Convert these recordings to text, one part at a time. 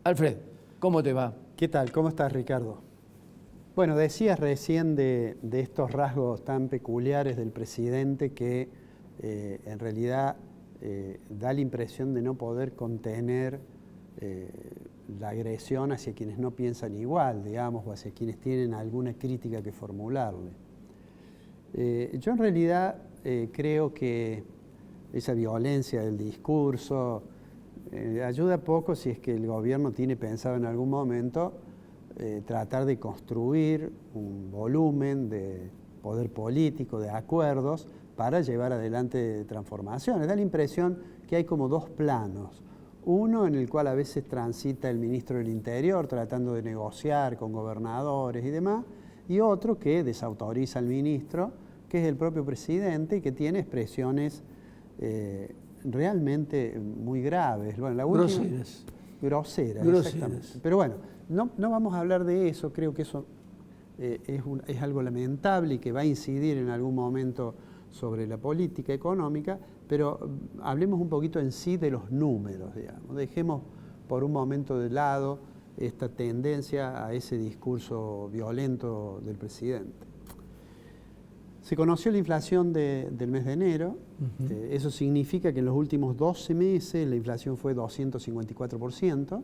Alfred, ¿cómo te va? ¿Qué tal? ¿Cómo estás, Ricardo? Bueno, decías recién de estos rasgos tan peculiares del presidente que en realidad da la impresión de no poder contener la agresión hacia quienes no piensan igual, digamos, o hacia quienes tienen alguna crítica que formularle. Yo en realidad creo que esa violencia del discurso ayuda poco si es que el gobierno tiene pensado en algún momento tratar de construir un volumen de poder político, de acuerdos, para llevar adelante transformaciones. Da la impresión que hay como dos planos. Uno en el cual a veces transita el ministro del Interior tratando de negociar con gobernadores y demás, y otro que desautoriza al ministro, que es el propio presidente y que tiene expresiones realmente muy graves. Bueno, Groseras, exactamente. Pero bueno, no vamos a hablar de eso, creo que eso es algo lamentable y que va a incidir en algún momento sobre la política económica, pero hablemos un poquito en sí de los números, digamos. Dejemos por un momento de lado esta tendencia a ese discurso violento del presidente. Se conoció la inflación del mes de enero. Eso significa que en los últimos 12 meses la inflación fue 254%.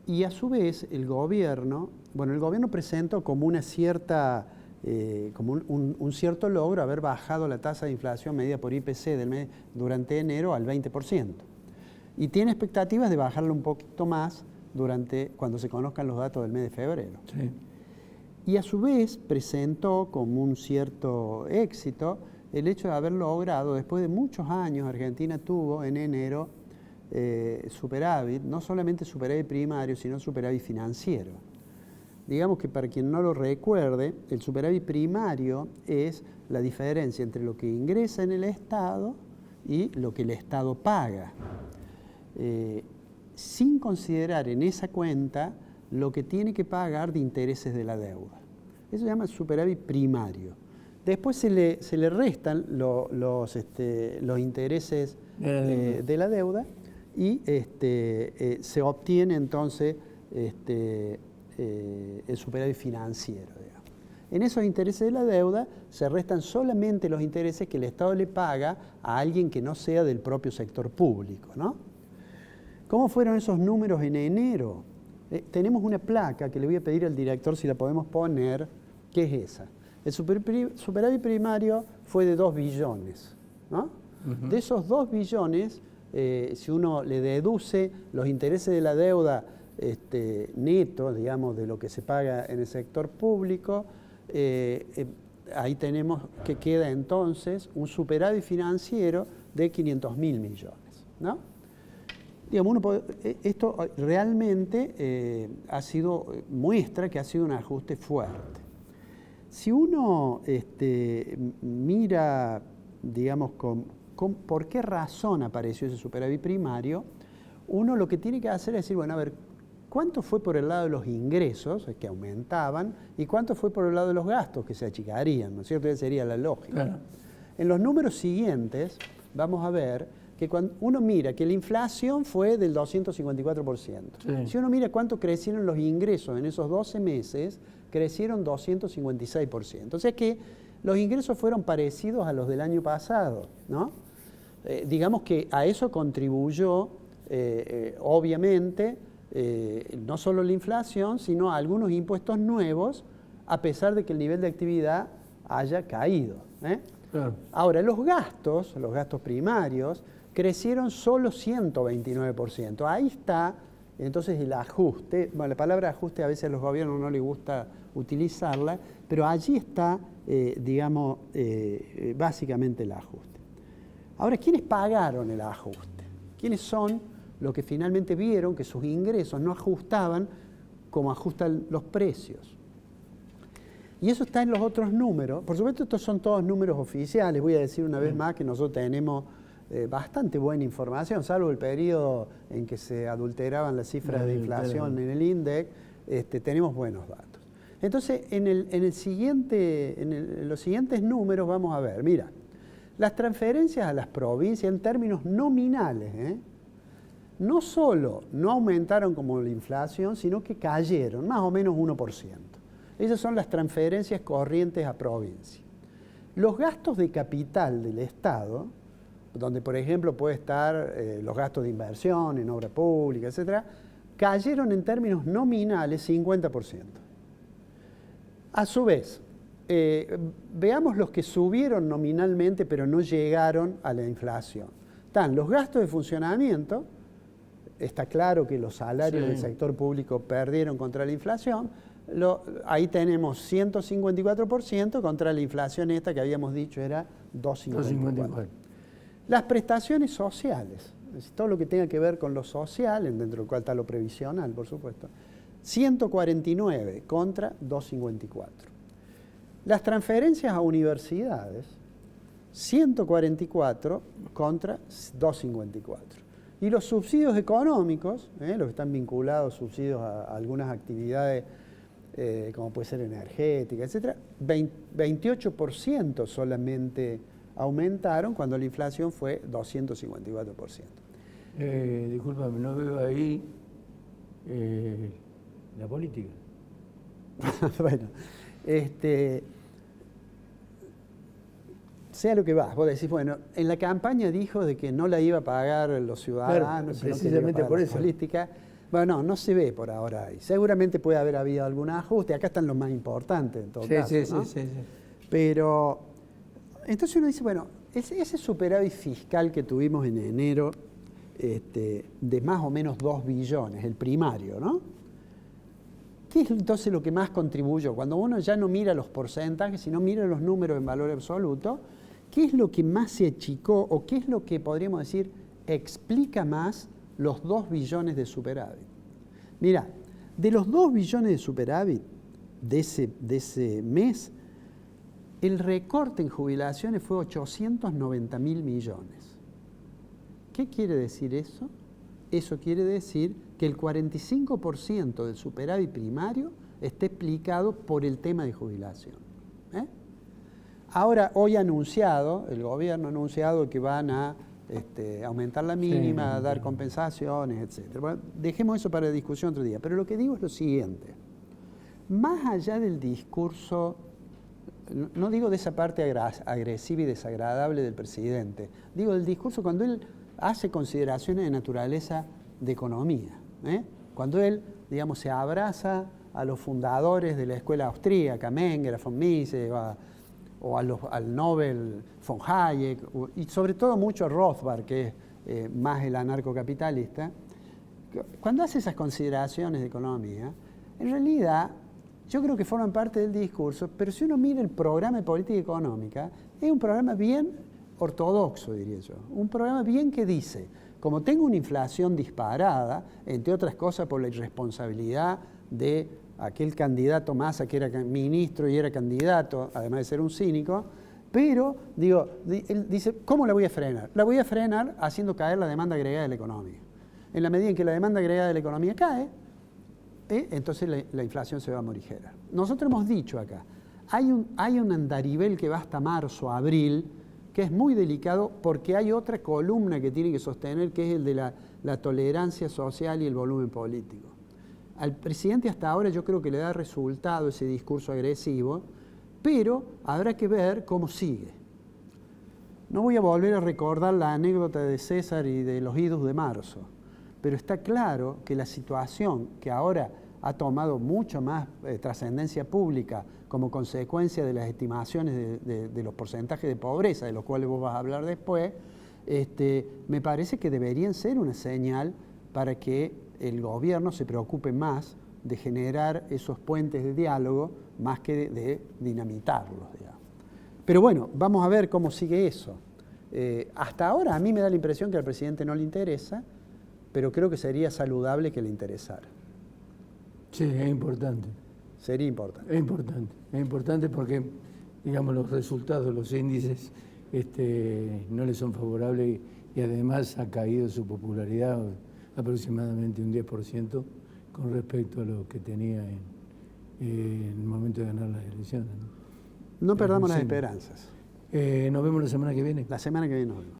Y a su vez el gobierno presentó como una cierta, como un cierto logro haber bajado la tasa de inflación medida por IPC del mes durante enero al 20%. Y tiene expectativas de bajarlo un poquito más cuando se conozcan los datos del mes de febrero. Sí. Y a su vez presentó como un cierto éxito el hecho de haber logrado, después de muchos años, Argentina tuvo en enero superávit, no solamente superávit primario, sino superávit financiero. Digamos que para quien no lo recuerde, el superávit primario es la diferencia entre lo que ingresa en el Estado y lo que el Estado paga, sin considerar en esa cuenta lo que tiene que pagar de intereses de la deuda. Eso se llama superávit primario. Después se le restan los intereses de la deuda y se obtiene entonces el superávit financiero, digamos. En esos intereses de la deuda se restan solamente los intereses que el Estado le paga a alguien que no sea del propio sector público, ¿no? ¿Cómo fueron esos números en enero? Tenemos una placa que le voy a pedir al director si la podemos poner, que es esa. El superávit primario fue de 2 billones, ¿no? De esos 2 billones, si uno le deduce los intereses de la deuda netos, digamos, de lo que se paga en el sector público, ahí tenemos que queda entonces un superávit financiero de 500.000 millones, ¿no? Digamos, esto realmente muestra que ha sido un ajuste fuerte. Si uno mira, digamos, por qué razón apareció ese superávit primario, uno lo que tiene que hacer es decir, bueno, a ver, ¿cuánto fue por el lado de los ingresos, que aumentaban, y cuánto fue por el lado de los gastos, que se achicarían, ¿no es cierto? Esa sería la lógica. Claro. En los números siguientes vamos a ver que cuando uno mira que la inflación fue del 254%. Sí. Si uno mira cuánto crecieron los ingresos en esos 12 meses, crecieron 256%. O sea que los ingresos fueron parecidos a los del año pasado, ¿no? Digamos que a eso contribuyó, obviamente, no solo la inflación, sino algunos impuestos nuevos, a pesar de que el nivel de actividad haya caído, ¿eh? Claro. Ahora, los gastos primarios, crecieron solo 129%. Ahí está, entonces, el ajuste. Bueno, la palabra ajuste a veces a los gobiernos no les gusta utilizarla, pero allí está, básicamente el ajuste. Ahora, ¿quiénes pagaron el ajuste? ¿Quiénes son los que finalmente vieron que sus ingresos no ajustaban como ajustan los precios? Y eso está en los otros números. Por supuesto, estos son todos números oficiales. Voy a decir una vez más que nosotros tenemos bastante buena información, salvo el periodo en que se adulteraban las cifras de inflación en el INDEC, tenemos buenos datos. Entonces, en los siguientes números vamos a ver, mira, las transferencias a las provincias en términos nominales, no solo no aumentaron como la inflación, sino que cayeron más o menos 1%. Esas son las transferencias corrientes a provincia. Los gastos de capital del Estado, donde por ejemplo puede estar los gastos de inversión en obra pública, etcétera, cayeron en términos nominales 50%. A su vez, veamos los que subieron nominalmente pero no llegaron a la inflación. Están los gastos de funcionamiento, está claro que los salarios del sector público perdieron contra la inflación, ahí tenemos 154% contra la inflación esta que habíamos dicho era 254%. Las prestaciones sociales, todo lo que tenga que ver con lo social, dentro del cual está lo previsional, por supuesto, 149 contra 254. Las transferencias a universidades, 144 contra 254. Y los subsidios económicos, los que están vinculados, subsidios a algunas actividades, como puede ser energética, etcétera, 28% solamente aumentaron cuando la inflación fue 254%. Discúlpame, no veo ahí la política. Bueno, sea lo que va, vos decís, bueno, en la campaña dijo de que no la iba a pagar los ciudadanos, claro, precisamente por eso. Política. Bueno, no se ve por ahora ahí. Seguramente puede haber habido algún ajuste, acá están los más importantes en todo caso, ¿no? Sí. Pero, entonces uno dice, bueno, ese superávit fiscal que tuvimos en enero, de más o menos 2 billones, el primario, ¿no? ¿Qué es entonces lo que más contribuyó? Cuando uno ya no mira los porcentajes, sino mira los números en valor absoluto, ¿qué es lo que más se achicó o qué es lo que podríamos decir explica más los 2 billones de superávit? Mira, de los 2 billones de superávit de ese mes, el recorte en jubilaciones fue 890.000 millones. ¿Qué quiere decir eso? Eso quiere decir que el 45% del superávit primario está explicado por el tema de jubilación. Ahora, hoy el gobierno ha anunciado que van a aumentar la mínima, dar compensaciones, etc. Bueno, dejemos eso para la discusión otro día. Pero lo que digo es lo siguiente. Más allá del discurso, no digo de esa parte agresiva y desagradable del presidente, digo del discurso cuando él hace consideraciones de naturaleza de economía. Cuando él, digamos, se abraza a los fundadores de la escuela austríaca, Menger, von Mises, o al Nobel von Hayek, y sobre todo mucho a Rothbard, que es más el anarcocapitalista, cuando hace esas consideraciones de economía, en realidad yo creo que forman parte del discurso, pero si uno mira el programa de política económica, es un programa bien ortodoxo, diría yo. Un programa bien que dice, como tengo una inflación disparada, entre otras cosas por la irresponsabilidad de aquel candidato Massa que era ministro y era candidato, además de ser un cínico, pero, digo, él dice, ¿cómo la voy a frenar? La voy a frenar haciendo caer la demanda agregada de la economía. En la medida en que la demanda agregada de la economía cae, entonces la inflación se va a morigerar. Nosotros hemos dicho acá, hay un andarivel que va hasta marzo, abril, que es muy delicado porque hay otra columna que tiene que sostener, que es el de la tolerancia social y el volumen político. Al presidente hasta ahora yo creo que le da resultado ese discurso agresivo, pero habrá que ver cómo sigue. No voy a volver a recordar la anécdota de César y de los idus de marzo, pero está claro que la situación que ahora ha tomado mucho más trascendencia pública como consecuencia de las estimaciones de los porcentajes de pobreza, de los cuales vos vas a hablar después, me parece que deberían ser una señal para que el gobierno se preocupe más de generar esos puentes de diálogo más que de dinamitarlos, digamos. Pero bueno, vamos a ver cómo sigue eso. Hasta ahora a mí me da la impresión que al presidente no le interesa, pero creo que sería saludable que le interesara. Sí, es importante. Sería importante. Es importante porque, digamos, los resultados, los índices, no le son favorables y además ha caído su popularidad aproximadamente un 10% con respecto a lo que tenía en el momento de ganar las elecciones. No perdamos las esperanzas. Nos vemos la semana que viene. La semana que viene nos vemos.